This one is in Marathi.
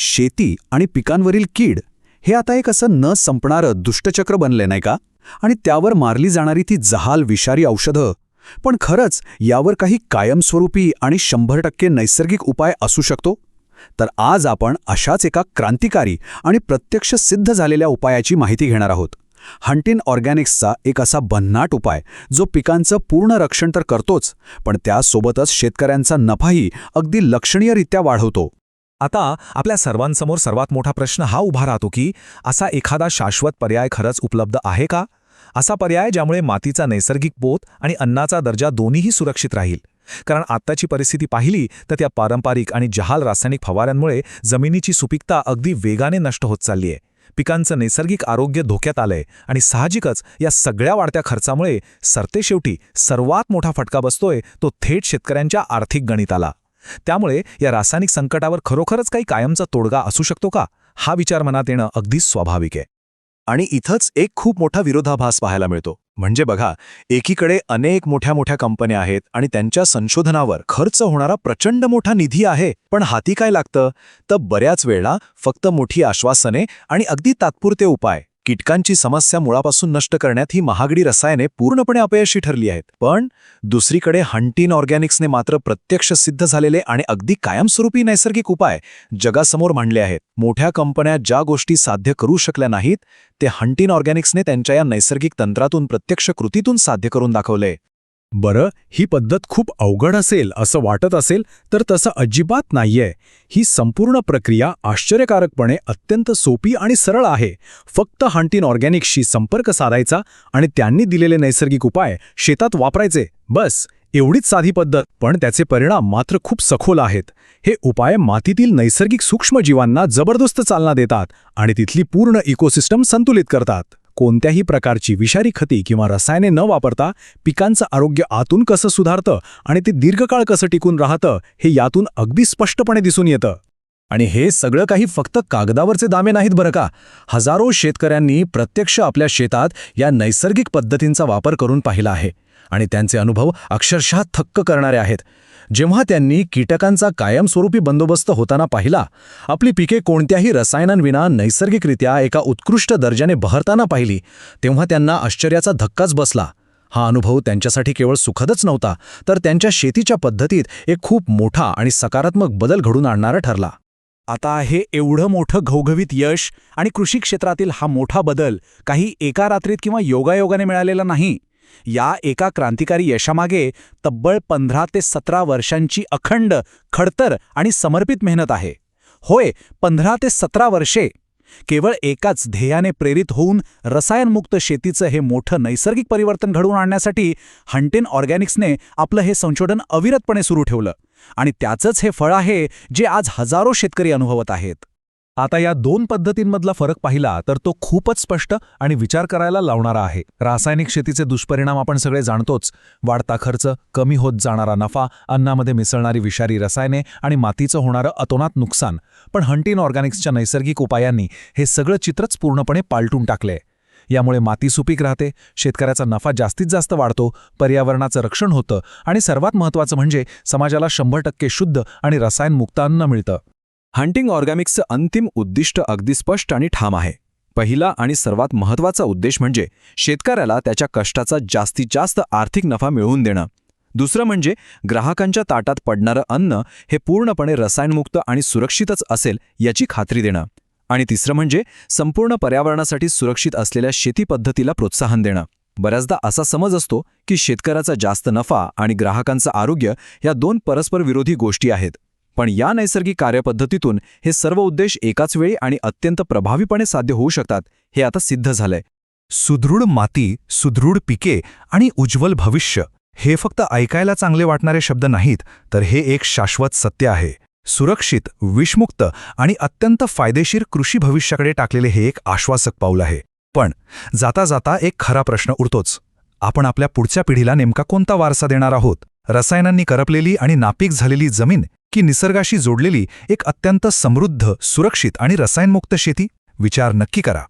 शेती आणि पिकांवरील कीड हे आता एक असं न संपणारं दुष्टचक्र बनले नाही का? आणि त्यावर मारली जाणारी ती जहाल विषारी औषधं. पण खरंच यावर काही कायमस्वरूपी आणि 100% नैसर्गिक उपाय असू शकतो? तर आज आपण अशाच एका क्रांतिकारी आणि प्रत्यक्ष सिद्ध झालेल्या उपायाची माहिती घेणार आहोत. हंटिन ऑर्गॅनिक्सचा एक असा भन्नाट उपाय जो पिकांचं पूर्ण रक्षण तर करतोच, पण त्यासोबतच शेतकऱ्यांचा नफाही अगदी लक्षणीयरित्या वाढवतो. आता आपल्या सर्वांसमोर सर्वात मोठा प्रश्न हा उभा राहतो की असा एखादा शाश्वत पर्याय खरंच उपलब्ध आहे का? असा पर्याय ज्यामुळे मातीचा नैसर्गिक पोत आणि अन्नाचा दर्जा दोन्हीही सुरक्षित राहील. कारण आत्ताची परिस्थिती पाहिली तर त्या पारंपरिक आणि जहाल रासायनिक फवाऱ्यांमुळे जमिनीची सुपीकता अगदी वेगाने नष्ट होत चालली आहे. पिकांचं नैसर्गिक आरोग्य धोक्यात आलंय आणि साहजिकच या सगळ्या वाढत्या खर्चामुळे सरतेशेवटी सर्वात मोठा फटका बसतोय तो थेट शेतकऱ्यांच्या आर्थिक गणिताला. त्यामुळे या रासायनिक संकटावर खरोखरच काही कायमचा तोडगा असू शकतो का, हा विचार मनात येणं अगदी स्वाभाविक आहे. आणि इथंच एक खूप मोठा विरोधाभास पाहायला मिळतो. म्हणजे बघा, एकीकडे अनेक मोठ्या मोठ्या कंपन्या आहेत आणि त्यांच्या संशोधनावर खर्च होणारा प्रचंड मोठा निधी आहे, पण हाती काय लागतं? तर बऱ्याच वेळा फक्त मोठी आश्वासने आणि अगदी तात्पुरते उपाय. कीटकांची समस्या मुळापासून नष्ट करण्यात ही महागडी रसायने पूर्णपणे अपयशी ठरली आहेत. पण दुसरीकडे हंटिन ऑर्गॅनिक्सने मात्र प्रत्यक्ष सिद्ध झालेले आणि अगदी कायमस्वरूपी नैसर्गिक उपाय जगासमोर मांडले आहेत. मोठ्या कंपन्या ज्या गोष्टी साध्य करू शकल्या नाहीत, ते हंटिन ऑर्गॅनिक्सने त्यांच्या या नैसर्गिक तंत्रातून प्रत्यक्ष कृतीतून साध्य करून दाखवले. बरं, ही पद्धत खूप अवघड असेल असं वाटत असेल तर तसं अजिबात नाहीये. ही संपूर्ण प्रक्रिया आश्चर्यकारकपणे अत्यंत सोपी आणि सरळ आहे. फक्त हंटिन ऑर्गॅनिक्सशी संपर्क साधायचा आणि त्यांनी दिलेले नैसर्गिक उपाय शेतात वापरायचे, बस. एवढीच साधी पद्धत, पण त्याचे परिणाम मात्र खूप सखोल आहेत. हे उपाय मातीतील नैसर्गिक सूक्ष्मजीवांना जबरदस्त चालना देतात आणि तिथली पूर्ण इकोसिस्टम संतुलित करतात. कोणत्याही प्रकारची विषारी खते किंवा रसायने न वापरता पिकांचं आरोग्य आतून कसं सुधारतं आणि ते दीर्घकाळ कसं टिकून राहतं हे यातून अगदी स्पष्टपणे दिसून येतं. आणि हे सगळं काही फक्त कागदावरचे दामे नाहीत बरं का. हजारो शेतकऱ्यांनी प्रत्यक्ष आपल्या शेतात या नैसर्गिक पद्धतींचा वापर करून पाहिला आहे आणि त्यांचे अनुभव अक्षरशः थक्क करणारे आहेत. जेव्हा त्यांनी कीटकांचा कायमस्वरूपी बंदोबस्त होताना पाहिला, आपली पिके कोणत्याही रसायनांविना नैसर्गिकरित्या एका उत्कृष्ट दर्जाने बहरताना पाहिली, तेव्हा त्यांना आश्चर्याचा धक्काच बसला. हा अनुभव त्यांच्यासाठी केवळ सुखदच नव्हता, तर त्यांच्या शेतीच्या पद्धतीत एक खूप मोठा आणि सकारात्मक बदल घडून आणणारा ठरला. आता हे एवढं मोठं घवघवीत यश आणि कृषी क्षेत्रातील हा मोठा बदल काही एका रात्रीत किंवा योगायोगाने मिळालेला नाही. या एका क्रांतिकारी यशामागे तब्बल 15 ते 17 वर्षांची अखंड, खडतर आणि समर्पित मेहनत आहे. होय, 15 ते 17 वर्षे. केवळ एकाच ध्येयाने प्रेरित होऊन रसायनमुक्त शेतीचं हे मोठं नैसर्गिक परिवर्तन घडवून आणण्यासाठी हंटिन ऑर्गॅनिक्सने आपलं हे संशोधन अविरतपणे सुरू ठेवलं. आणि त्याचंच हे फळ आहे जे आज हजारो शेतकरी अनुभवत आहेत. आता या दोन पद्धतींमधला फरक पाहिला तर तो खूपच स्पष्ट आणि विचार करायला लावणारा आहे. रासायनिक शेतीचे दुष्परिणाम आपण सगळे जाणतोच. वाढता खर्च, कमी होत जाणारा नफा, अन्नामध्ये मिसळणारी विषारी रसायने आणि मातीचं होणारं अतोनात नुकसान. पण हंटिन ऑर्गॅनिक्सच्या नैसर्गिक उपायांनी हे सगळं चित्रच पूर्णपणे पालटून टाकले. यामुळे माती सुपीक राहते, शेतकऱ्याचा नफा जास्तीत जास्त वाढतो, पर्यावरणाचं रक्षण होतं आणि सर्वात महत्त्वाचं म्हणजे समाजाला 100% शुद्ध आणि रसायनमुक्त अन्न मिळतं. हंटिन ऑर्गॅनिक्सचं अंतिम उद्दिष्ट अगदी स्पष्ट आणि ठाम आहे. पहिला आणि सर्वात महत्त्वाचा उद्देश म्हणजे शेतकऱ्याला त्याच्या कष्टाचा जास्तीत जास्त आर्थिक नफा मिळवून देणं. दुसरं म्हणजे ग्राहकांच्या ताटात पडणारं अन्न हे पूर्णपणे रसायनमुक्त आणि सुरक्षितच असेल याची खात्री देणं. आणि तिसरं म्हणजे संपूर्ण पर्यावरणासाठी सुरक्षित असलेल्या शेती पद्धतीला प्रोत्साहन देणं. बऱ्याचदा असा समज असतो की शेतकऱ्याचा जास्त नफा आणि ग्राहकांचं आरोग्य या दोन परस्पर विरोधी गोष्टी आहेत. पण या नैसर्गिक कार्यपद्धतीतून हे सर्व उद्देश एकाच वेळी आणि अत्यंत प्रभावीपणे साध्य होऊ शकतात, हे आता सिद्ध झालंय. सुदृढ माती, सुदृढ पिके आणि उज्ज्वल भविष्य हे फक्त ऐकायला चांगले वाटणारे शब्द नाहीत, तर हे एक शाश्वत सत्य आहे. सुरक्षित, विषमुक्त आणि अत्यंत फायदेशीर कृषी भविष्याकडे टाकलेले हे एक आश्वासक पाऊल आहे. पण जाता जाता एक खरा प्रश्न उरतोच. आपण आपल्या पुढच्या पिढीला नेमका कोणता वारसा देणार आहोत? रसायनांनी करपलेली आणि नापीक झालेली जमीन की निसर्गाशी जोडलेली एक अत्यंत समृद्ध, सुरक्षित आणि रसायनमुक्त शेती? विचार नक्की करा.